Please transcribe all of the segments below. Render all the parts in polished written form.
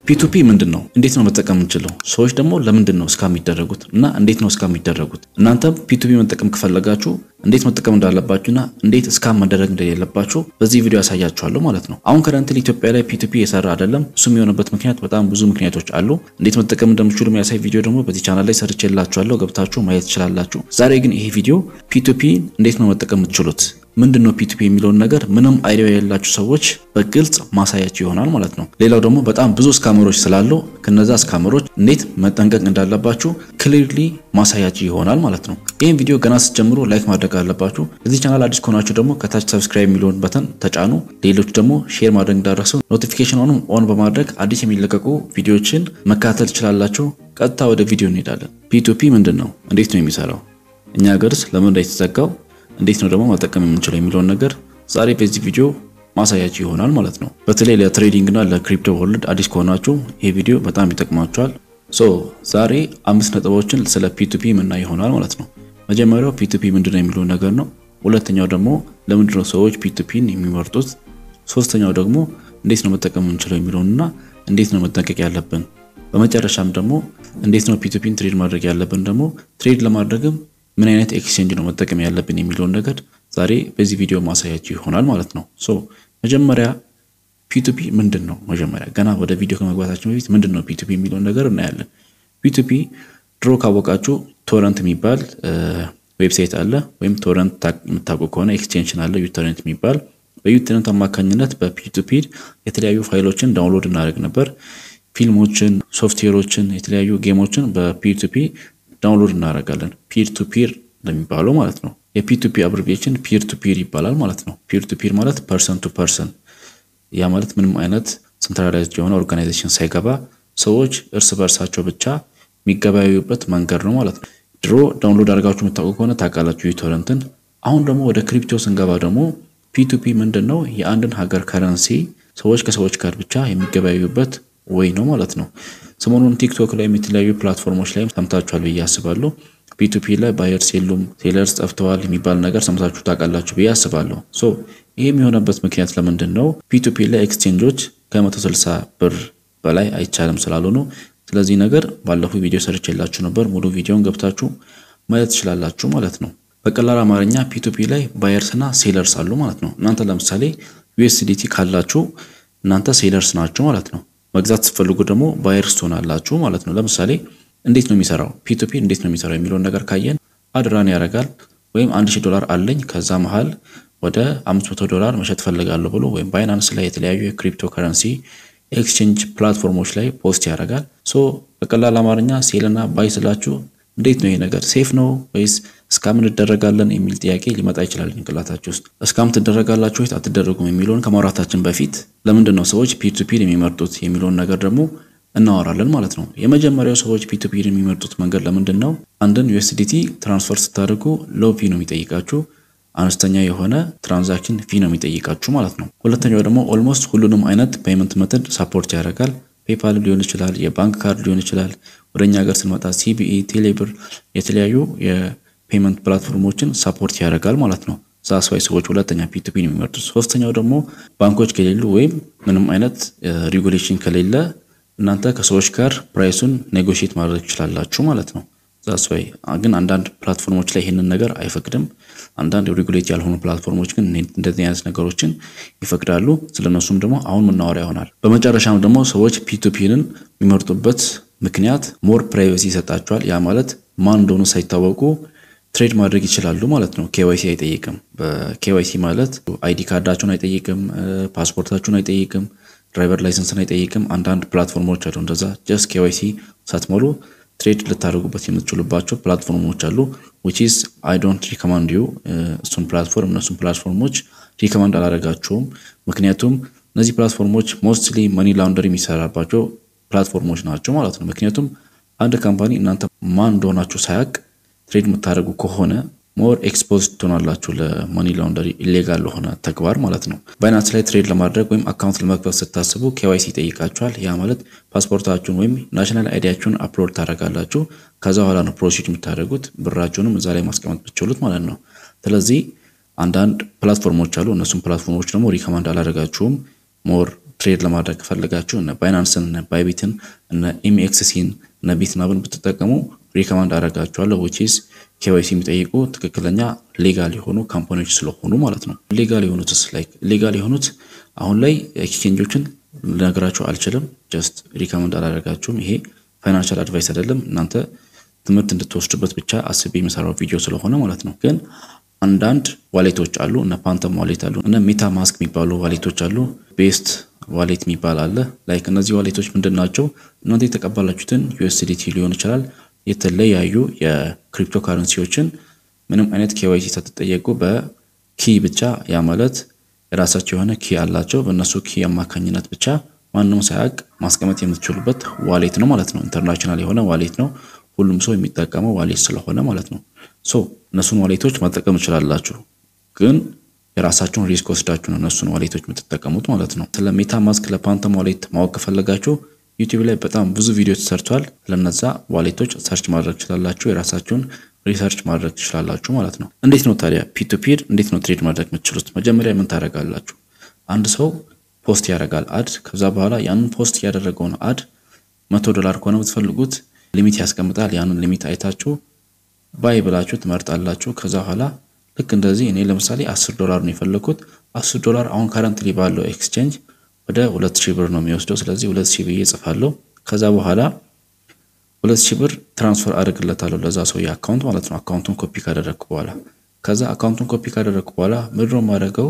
P2P ምንድነው እንዴት ነው መጠቀም እንችላለን ሰዎች ደግሞ ለምንድነው ስካም የሚደረጉት እና እንዴት ነው ስካም የሚደረጉት እናንተ P2P መጠቀም ከፈለጋችሁ እንዴት መጠቀም እንዳለባችሁና እንዴት ስካም መደረግ እንደሌለባችሁ በዚህ ቪዲዮ ያሳያችኋለሁ ማለት ነው አሁን ከረንትሊ ኢትዮጵያ ላይ P2P እየሰራ አይደለም እሱም የሆነበት ምክንያት በጣም ብዙ ምክንያቶች አሉ እንዴት መጠቀም እንደምትችሉ የሚያሳይ ቪዲዮ ደግሞ በዚህ ቻናል ላይ ሰርቼላችኋለሁ ገብታችሁ ማየት ትችላላችሁ ዛሬ ግን ይሄ ቪዲዮ P2P እንዴት ነው መጠቀም የምትችሉት ምንድነው P2P የሚለውን ነገር ምንም አይዲያ የሌላችሁ ሰዎች በግልጽ ማሳያችሁ ይሆናል ማለት ነው ሌላው ደግሞ በጣም ብዙ ስካመሮች ስላሉ ከነዛ ስካመሮች እንዴት መጠንቀቅ እንዳለባችሁ ክሊርሊ ማሳያችሁ ይሆናል ማለት ነው ይሄን ቪዲዮ ገና ስትጀምሩ ላይክ ማድረግ አለባችሁ ለዚህ ቻናል አዲስ ከሆናችሁ ደግሞ ከታች ሰብስክራይብ የሚለውን በተን ተጫኑ ሌሎች ደግሞ ሼር ማድረግ እንዳትረሱ ኖቲፊኬሽኑን ኦን በማድረግ አዲስ የሚለቀቁ ቪዲዮዎችን መከታተል ትችላላችሁ ቀጥታ ወደ ቪዲዮ እንሄዳለን P2P ምንድነው እንዴት ነው የሚሰራው እኛ ሀገርስ ለምን እንዳይተዘጋው እንዴት ነው ደግሞ መጠቀም የምንችለው የሚለውን ነገር ዛሬ በዚህ ቪዲዮ ማሳያችሁ ይሆናል ማለት ነው በተለይ ለትሬዲንግ እና ለክሪፕቶ ወርልድ አዲስ ከሆናችሁ ይሄ ቪዲዮ በጣም ይጠቅማችኋል ዛሬ 5 ነጥቦችን ስለ P2P ምናይ ይሆናል ማለት ነው መጀመሪያው P2P ምንድነው የሚለው ነገር ነው ሁለተኛው ደግሞ ለምንድነው ሰዎች P2Pን የሚመርጡት ሶስተኛው ደግሞ እንዴት ነው መጠቀም የምንችለው የሚለውና እንዴት ነው መጠንቀቅ ያለብን በመጨረሻም ደግሞ እንዴት ነው P2Pን ትሬድ ማድረግ ያለብን ደግሞ ትሬድ ለማድረግም ምን አይነት ኤክስቼንጅ ነው መጠቀም ያለብን የሚለው ነገር ዛሬ በዚህ ቪዲዮ ማሳያችሁ ይሆናል ማለት ነው መጀመሪያ P2P ምንድነው መጀመሪያ ገና ወደ ቪዲዮ ከመግባታችን በፊት ምንድነው P2P የሚለው ነገር እናያለን P2P ድሮ ካወቃችሁ ቶረንት የሚባል ዌብሳይት አለ ወይም ቶረንት የምታውቁ ከሆነ ኤክስቴንሽን አለ ዩቶረንት የሚባል በዩቶረንት አማካኝነት በP2P የተለያዩ ፋይሎችን ዳውንሎድ እናደርግ ነበር ፊልሞችን ሶፍትዌሮችን የተለያዩ ጌሞችን በP2P ዳውንሎድ እናደርጋለን ፒር ቱ ፒር እንደሚባለው ማለት ነው የP2P አብሪቪዬሽን ፒር ቱ ፒር ይባላል ማለት ነው ፒር ቱ ፒር ማለት ፐርሰን ቱ ፐርሰን ያ ማለት ምንም አይነት ሴንትራላይዝድ የሆነ ኦርጋናይዜሽን ሳይገባ ሰዎች እርስ በርሳቸው ብቻ የሚገበያዩበት መንገድ ነው ማለት ነው ድሮ ዳውንሎድ አድርጋችሁ የምታውቁ ከሆነ ታውቃላችሁ ዩቶረንትን አሁን ደግሞ ወደ ክሪፕቶ ስንገባ ደግሞ P2P ምንድነው የአንድን ሀገር ከረንሲ ሰዎች ከሰዎች ጋር ብቻ የሚገበያዩበት ወይ ነው ማለት ነው ሰሞኑን ቲክቶክ ላይ የተለያዩ ፕላትፎርሞች ላይ ሰምታችኋል ብዬ አስባለሁ P2P ላይ ባየርስ የሉም ሴለርስ ጠፍተዋል የሚባል ነገር ሰምታችሁ ታውቃላችሁ ብዬ አስባለሁ ይሄ የሚሆነበት ምክንያት ለምንድነው P2P ላይ ኤክስቼንጆች ከ160 ብር በላይ አይቻልም ስላሉ ነው ስለዚህ ነገር ባለፈው ቪዲዮ ሰርቼላችሁ ነበር ሙሉ ቪዲዮን ገብታችሁ ማየት ትችላላችሁ ማለት ነው በቀላል አማርኛ P2P ላይ ባየርስ እና ሴለርስ አሉ ማለት ነው እናንተ ለምሳሌ USDT ካላችሁ እናንተ ሴለርስ ናችሁ ማለት ነው መግዛት ስትፈልጉ ደግሞ ባየርስ ትሆናላችሁ ማለት ነው ለምሳሌ እንዴት ነው የሚሰራው P2P እንዴት ነው የሚሰራው የሚለው ነገር ካየን አድራን ያረጋል ወይም $1000 አለኝ ከዛ መሃል ወደ $500 መሸጥ ፈልጋለሁ ብሎ ወይም ባይናንስ ላይ የተለያዩ የክሪፕቶ ከረንሲ ኤክስቼንጅ ፕላትፎርሞች ላይ ፖስት ያረጋል በቀላል አማርኛ ሴልና ባይ ስላችሁ እንዴት ነው ይሄ ነገር ሴፍ ነው ወይስ ስካም እንደረጋለን የሚል ጥያቄ ሊመጣ ይችላል እንቅላታችሁ ውስጥ ስካም ትደረጋላችሁ ወይ አትደረጉም የሚለውን ከማውራታችን በፊት ለምንድነው ሰዎች P2P የሚመርጡት የሚለውን ነገር ደግሞ እናወራለን ማለት ነው የመጀመሪያው ሰዎች P2P የሚመርጡት መንገድ ለምንድነው አንድን USDT ትራንስፈር ስታደርጉ ሎው ፊ ነው የሚጠይቃችሁ አነስተኛ የሆነ ትራንዛክሽን ፊ ነው የሚጠይቃችሁ ማለት ነው ሁለተኛው ደግሞ ኦልሞስት ሁሉንም አይነት ፔመንት ሜተድ ሰፖርት ያደርጋል PayPal ሊሆን ይችላል የባንክ ካርድ ሊሆን ይችላል ወደኛ ሀገር ስንመጣ CBE ቴሌብር የተለያዩ የፔመንት ፕላትፎርሞችን ሰፖርት ያደርጋል ማለት ነው ዛስዋይ ሰዎች ሁለተኛ P2P የሚመርጡት ሶስተኛው ደግሞ ባንኮች ከሌሉ ወይም ምንም አይነት ሬጉሌሽን ከሌለ እናንተ ከሰዎች ጋር ፕራይሱን ኔጎሺየት ማድረግ ትችላላችሁ ማለት ነው ዛስዋይ ግን አንዳንድ ፕላትፎርሞች ላይ ይሄንን ነገር አይፈቅድም አንዳንድ ሬጉሌት ያልሆኑ ፕላትፎርሞች ግን እንደዚህ አይነት ነገሮችን ይፈቅዳሉ ስለነሱም ደግሞ አሁን ምናወራ ይሆናል በመጨረሻም ደግሞ ሰዎች P2Pን የሚመርጡበት ምክንያት ሞር ፕራይቬሲ ይሰጣቸዋል ያ ማለት ማን እንደሆነ ሳይታወቁ ትሬድ ማድረግ ይችላሉ ማለት ነው KYC አይጠይቅም በKYC ማለት አይዲ ካርዳችሁን አይጠይቅም ፓስፖርታችሁን አይጠይቅም ድራይቨር ላይሰንስን አይጠይቅም አንዳንድ ፕላትፎርሞች አሉ እንደዛ just KYC ሳትሞሉ ትሬድ ልታደርጉበት የምትችሉባቸው ፕላትፎርሞች አሉ which is I don't recommend you እሱን ፕላትፎርሞች ሪከመንድ አላደርጋችሁም ምክንያቱም እነዚህ ፕላትፎርሞች ሞስትሊ መኒ ላውንደሪ የሚሰራባቸው ፕላትፎርሞች ናቸው ማለት ነው ምክንያቱም አንድ ካምፓኒ እናንተ ማን እንደሆናችሁ ሳያቅ ትሬድ የምታደርጉ ከሆነ ሞር ኤክስፖዝድ ትሆናላችሁ ለመኒ ላውንደሪ ኢሌጋል ሆነ ተግባር ማለት ነው ባይናንስ ላይ ትሬድ ለማድረግ ወይም አካውንት ለመክፈት ስታስቡ KYC ይጠይቃችኋል ያ ማለት ፓስፖርታችሁን ወይም ናሽናል አይዲያችሁን አፕሎድ ታደርጋላችሁ ከዛ በኋላ ነው ፕሮሲድ የምታደርጉት ብራችሁንም እዛ ላይ ማስቀመጥ ብትችሉት ማለት ነው ስለዚህ አንዳንድ ፕላትፎርሞች አሉ እነሱም ፕላትፎርሞች ደግሞ ሪከመንድ አላደርጋችሁም ሞር ትሬድ ለማድረግ ፈልጋችሁ እነ ባይናንስን እነ ባይቢትን እነ ኤምኤክስሲን እነ ቢትናብን ብትጠቀሙ ሪከመንድ አደርጋችኋለሁ which is KYC የሚጠይቁ ትክክለኛ ሌጋል የሆኑ ካምፓኒዎች ስለሆኑ ማለት ነው። ሌጋል የሆኑትስ ሌጋል የሆኑት አሁን ላይ ኤክስቼንጆችን ልነግራችሁ አልችልም just ሪከመንድ አላደርጋችሁም። ይሄ ፋይናንሻል አድቫይስ አይደለም እናንተ ትምህርት እንድትወስዱበት ብቻ አስቤ የምሰራው ቪዲዮ ስለሆነ ማለት ነው። ግን አንዳንድ ዋሌቶች አሉ እነ ፓንተም ዋሌት አሉ እነ ሜታማስክ የሚባሉ ዋሌቶች አሉ ቤስት ዋሌት የሚባል አለ እነዚህ ዋሌቶች ምንድናቸው? እናንተ የተቀበላችሁትን USDT ሊሆን ይችላል የተለያዩ የክሪፕቶ ካረንሲዎችን ምንም አይነት KYC ሳትጠየቁ በኪ ብቻ ያ ማለት የራሳቸው የሆነ ኪ አላቸው በእነሱ ኪ አማካኝነት ብቻ ማንንም ሳያውቅ ማስቀመጥ የምትችሉበት ዋሌት ነው ማለት ነው። ኢንተርናሽናል የሆነ ዋሌት ነው ሁሉም ሰው የሚጠቀመው ዋሌት ስለሆነ ማለት ነው። እነሱን ዋሌቶች መጠቀም ይችላልላችሁ ግን የራሳችሁን ሪስክ ወስዳችሁ ነው እነሱን ዋሌቶች የምትጠቀሙት ማለት ነው። ስለ ሜታማስክ ለፓንተም ዋሌት ማወቅ ከፈለጋችሁ ዩቲዩብ ላይ በጣም ብዙ ቪዲዮዎች ተሰርቷል። ለነዛ ዋሌቶች ሰርች ማድረግ ትችላላችሁ የራሳችሁን ሪሰርች ማድረግ ትችላላችሁ ማለት ነው። እንዴት ነው ታዲያ ፒ2ፒ እንዴት ነው ትሬድ ማድረግ የምትችሉት? መጀመሪያ ምን ታደርጋላችሁ? አንድ ሰው ፖስት ያደርጋል አድ ከዛ በኋላ ያንን ፖስት ያደረገውን አድ $100 ከሆነ የምትፈልጉት ሊሚት ያስቀምጣል ያንን ሊሚት አይታችሁ ባይ ብላችሁ ትመርጣላችሁ። ከዛ በኋላ ልክ እንደዚህ እኔ ለምሳሌ $10 ነው የፈለኩት $10 አሁን ካረንትሊ ባለው ኤክስቼንጅ ወደ 2000 ብር ነው የሚወስደው ስለዚህ 2000 ብዬ ጽፋለሁ። ከዛ በኋላ 2000 ብር ትራንስፈር አድርግለታለሁ ለዛ ሰው የአካውንት ማለት ነው። አካውንቱን ኮፒ ካደረኩ በኋላ ከዛ አካውንቱን ኮፒ ካደረኩ በኋላ ምንድነው ማድረገው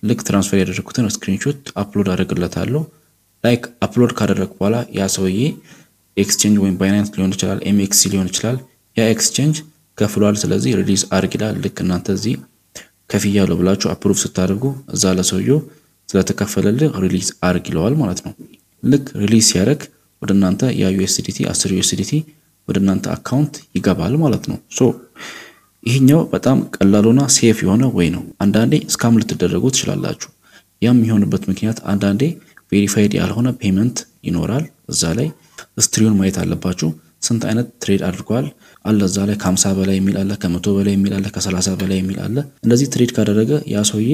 ልክ ትራንስፈር ያደረኩትን ስክሪንሾት አፕሎድ አድርግለታለሁ። አፕሎድ ካደረኩ በኋላ ያ ሰውዬ ኤክስቼንጅ ወይም ባይናንስ ሊሆን ይችላል ኤምኤክሲ ሊሆን ይችላል ያ ኤክስቼንጅ ከፍሏል ስለዚህ ሪሊዝ አድርግ ይላል። ልክ እናንተ እዚህ ከፍያለሁ ብላችሁ አፕሩቭ ስታደርጉ እዛ ለሰውየው ስለተከፈለልህ ሪሊዝ አድርግ ይለዋል ማለት ነው። ልክ ሪሊዝ ሲያደርግ ወደ እናንተ ያ USDT 10 USDT ወደ እናንተ አካውንት ይገባል ማለት ነው። ይሄኛው በጣም ቀላሉና ሴፍ የሆነ ወይ ነው። አንዳንዴ ስካም ልትደረጉ ትችላላችሁ። ያም የሚሆንበት ምክንያት አንዳንዴ ቬሪፋይድ ያልሆነ ፔመንት ይኖራል እዛ ላይ ስትሪውን ማየት አለባችሁ። ስንት አይነት ትሬድ አድርጓል አለ እዛ ላይ ከ50 በላይ የሚል አለ ከ100 በላይ የሚል አለ ከ30 በላይ የሚል አለ። እንደዚህ ትሬድ ካደረገ ያ ሰውዬ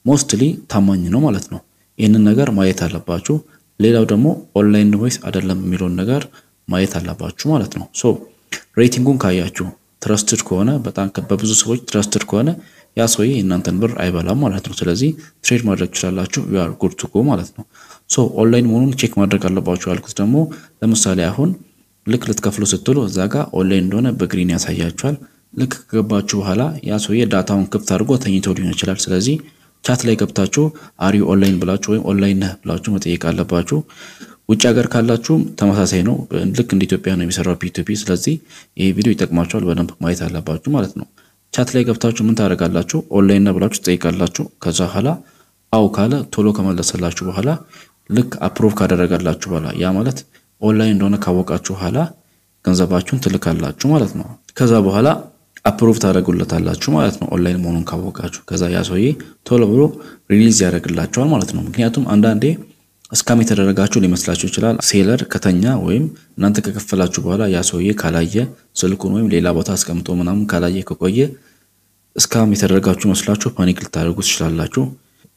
ሞስትሊ ታማኝ ነው ማለት ነው። ይሄንን ነገር ማየት አለባችሁ። ሌላው ደግሞ ኦንላይን ወይስ አይደለም የሚለውን ነገር ማየት አለባችሁ ማለት ነው። ሬቲንጉን ካያችሁ ትረስትድ ከሆነ በጣም በብዙ ሰዎች ትረስትድ ከሆነ ያ ሰውዬ እናንተን ብር አይበላም ማለት ነው። ስለዚህ ትሬድ ማድረግ ትችላላችሁ you are good to go ማለት ነው። ኦንላይን መሆኑን ቼክ ማድረግ አለባችሁ ያልኩት ደግሞ ለምሳሌ አሁን ልክ ልትከፍሉ ስትሉ እዛ ጋር ኦንላይን እንደሆነ በግሪን ያሳያችኋል። ልክ ከገባችሁ በኋላ ያ ሰውዬ ዳታውን ክፍት አድርጎ ተኝቶ ሊሆን ይችላል። ስለዚህ ቻት ላይ ገብታችሁ አሪው ኦንላይን ብላችሁ ወይም ኦንላይን ነህ ብላችሁ መጠየቅ አለባችሁ። ውጭ ሀገር ካላችሁ ተመሳሳይ ነው ልክ እንደ ኢትዮጵያ ነው የሚሰራው ፒ2ፒ ስለዚህ ይሄ ቪዲዮ ይጠቅማችኋል በደንብ ማየት አለባችሁ ማለት ነው። ቻት ላይ ገብታችሁ ምን ታደርጋላችሁ ኦንላይን ነህ ብላችሁ ትጠይቃላችሁ። ከዛ በኋላ አው ካለ ቶሎ ከመለሰላችሁ በኋላ ልክ አፕሩቭ ካደረጋላችሁ በኋላ ያ ማለት ኦንላይን እንደሆነ ካወቃችሁ በኋላ ገንዘባችሁን ትልካላችሁ ማለት ነው። ከዛ በኋላ አፕሩቭ ታደርጉለታላችሁ ማለት ነው ኦንላይን መሆኑን ካወቃችሁ። ከዛ ያ ሰውዬ ቶሎ ብሎ ሪሊዝ ያደርግላችኋል ማለት ነው። ምክንያቱም አንዳንዴ ስካም የተደረጋችሁ ሊመስላችሁ ይችላል። ሴለር ከተኛ ወይም እናንተ ከከፈላችሁ በኋላ ያ ሰውዬ ካላየ ስልኩን ወይም ሌላ ቦታ አስቀምጦ ምናምን ካላየ ከቆየ ስካም የተደረጋችሁ መስላችሁ ፓኒክ ልታደርጉ ትችላላችሁ።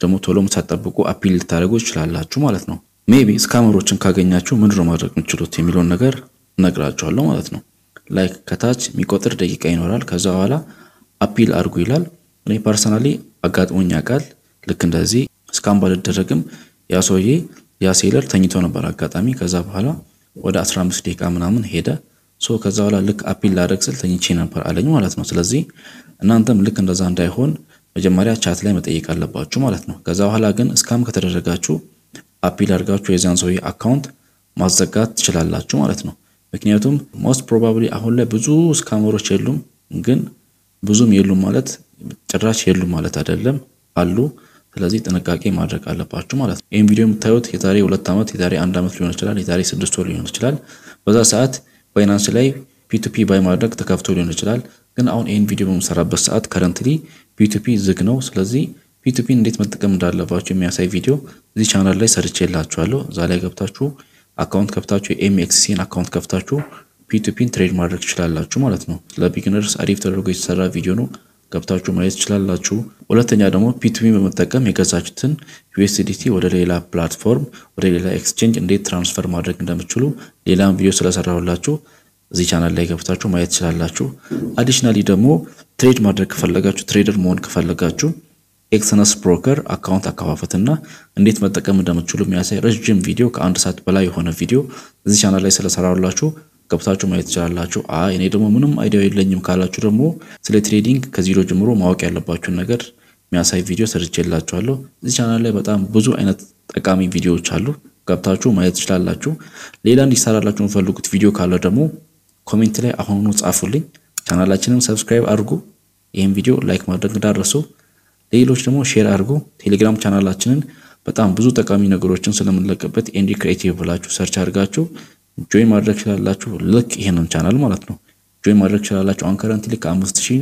ደግሞ ቶሎም ሳትጠብቁ አፒል ልታደርጉ ትችላላችሁ ማለት ነው። ሜቢ ስካመሮችን ካገኛችሁ ምንድነው ማድረግ የምትችሉት የሚለውን ነገር እነግራችኋለሁ ማለት ነው። ከታች የሚቆጥር ደቂቃ ይኖራል። ከዛ በኋላ አፒል አድርጉ ይላል። እኔ ፐርሰናሊ አጋጥሞኝ ያውቃል። ልክ እንደዚህ ስካም ባልደረግም ያ ሰውዬ ያ ሴለር ተኝቶ ነበር አጋጣሚ። ከዛ በኋላ ወደ 15 ደቂቃ ምናምን ሄደ። ከዛ በኋላ ልክ አፒል ላደርግ ስል ተኝቼ ነበር አለኝ ማለት ነው። ስለዚህ እናንተም ልክ እንደዛ እንዳይሆን መጀመሪያ ቻት ላይ መጠየቅ አለባችሁ ማለት ነው። ከዛ በኋላ ግን ስካም ከተደረጋችሁ አፒል አድርጋችሁ የዛን ሰውዬ አካውንት ማዘጋት ትችላላችሁ ማለት ነው። ምክንያቱም ሞስት ፕሮባብሊ አሁን ላይ ብዙ ስካመሮች የሉም ግን ብዙም የሉም ማለት ጭራሽ የሉም ማለት አይደለም አሉ። ስለዚህ ጥንቃቄ ማድረግ አለባችሁ ማለት ነው። ይሄን ቪዲዮ የምታዩት የዛሬ 2 አመት የዛሬ 1 አመት ሊሆን ይችላል የዛሬ 6 ወር ሊሆን ይችላል። በዛ ሰዓት ባይናንስ ላይ ፒ2ፒ ባይ ማድረግ ተከፍቶ ሊሆን ይችላል። ግን አሁን ይሄን ቪዲዮ በመሰራበት ሰዓት ከረንትሊ ፒ2ፒ ዝግ ነው። ስለዚህ ፒ2ፒ እንዴት መጠቀም እንዳለባችሁ የሚያሳይ ቪዲዮ እዚህ ቻናል ላይ ሰርቼላችኋለሁ። እዛ ላይ ገብታችሁ አካውንት ከፍታችሁ ኤምኤክስሲን አካውንት ከፍታችሁ ፒ2ፒን ትሬድ ማድረግ ትችላላችሁ ማለት ነው። ለቢጊነርስ አሪፍ ተደርጎ የተሰራ ቪዲዮ ነው። ገብታችሁ ማየት ትችላላችሁ። ሁለተኛ ደግሞ P2P በመጠቀም የገዛችሁትን USDT ወደ ሌላ ፕላትፎርም ወደ ሌላ ኤክስቼንጅ እንዴት ትራንስፈር ማድረግ እንደምትችሉ ሌላም ቪዲዮ ስለሰራሁላችሁ እዚህ ቻናል ላይ ገብታችሁ ማየት ትችላላችሁ። አዲሽናሊ ደግሞ ትሬድ ማድረግ ከፈለጋችሁ ትሬደር መሆን ከፈለጋችሁ ኤክሰነስ ብሮከር አካውንት አከፋፈትና እንዴት መጠቀም እንደምትችሉ የሚያሳይ ረጅም ቪዲዮ ከ1 ሰዓት በላይ የሆነ ቪዲዮ እዚህ ቻናል ላይ ስለሰራሁላችሁ ገብታችሁ ማየት ትችላላችሁ። እኔ ደግሞ ምንም አይዲያ የለኝም ካላችሁ ደግሞ ስለ ትሬዲንግ ከዜሮ ጀምሮ ማወቅ ያለባችሁን ነገር የሚያሳይ ቪዲዮ ሰርቼላችኋለሁ። እዚህ ቻናል ላይ በጣም ብዙ አይነት ጠቃሚ ቪዲዮዎች አሉ፣ ገብታችሁ ማየት ትችላላችሁ። ሌላ እንዲሰራላችሁ የምትፈልጉት ቪዲዮ ካለ ደግሞ ኮሜንት ላይ አሁኑኑ ጻፉልኝ። ቻናላችንን ሰብስክራይብ አድርጉ። ይሄን ቪዲዮ ላይክ ማድረግ እንዳትረሱ። ሌሎች ደግሞ ሼር አድርጉ። ቴሌግራም ቻናላችንን በጣም ብዙ ጠቃሚ ነገሮችን ስለምንለቅበት ኤንዲ ክሬቲቭ ብላችሁ ሰርች አድርጋችሁ ጆይን ማድረግ ትችላላችሁ። ልክ ይሄንን ቻናል ማለት ነው ጆይን ማድረግ ትችላላችሁ። አሁን ከረንትሊ ከ5000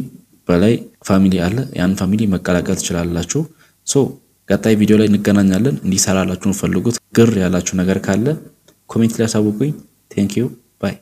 በላይ ፋሚሊ አለ። ያን ፋሚሊ መቀላቀል ትችላላችሁ። ቀጣይ ቪዲዮ ላይ እንገናኛለን። እንዲሰራላችሁ ፈልጉት ግር ያላችሁ ነገር ካለ ኮሜንት ላይ አሳውቁኝ። ቴንክ ዩ ባይ